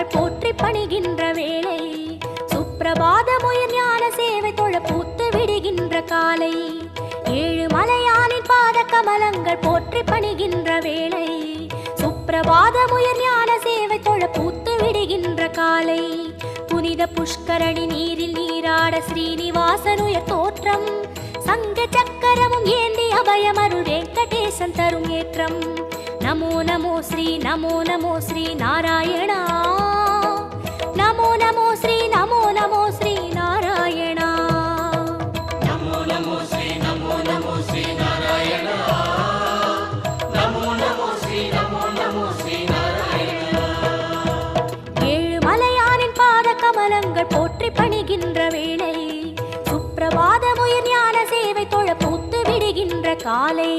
கமலங்கள் போற்றி பணிகின்ற வேளை, சுப்பிரபாதமுயர் ஞான சேவை தொழ பூத்து விடுகின்ற காலை, ஏழு மலையானின் பாத கமலங்கள் போற்றி பணிகின்ற வேளை, சுப்பிரபாதமுயர் ஞான சேவை தொழ பூத்து விடுகின்ற காலை, புனித புஷ்கரணி நீரில் நீராட ஸ்ரீனிவாசனுயர் தோற்றம், சங்க சக்கரமும் ஏந்தி அபயமருள் வெங்கடேசன் தரும் ஏற்றம். நமோ நமோ ஸ்ரீ நமோ நமோ ஸ்ரீ நாராயணா, நமோ நமோ ஸ்ரீ நமோ நமோ ஸ்ரீ நாராயணா, நமோ நமோ ஸ்ரீ நமோ நமோ ஸ்ரீ நாராயணா, நமோ நமோ ஸ்ரீ நமோ நமோ ஸ்ரீ நாராயணா. ஏழு மலையானின் பாத கமலங்கள் போற்றி பணிகின்ற வேளை, சுப்பிரபாதமுயர் ஞான சேவை தொழ பூத்து விடுகின்ற காலை.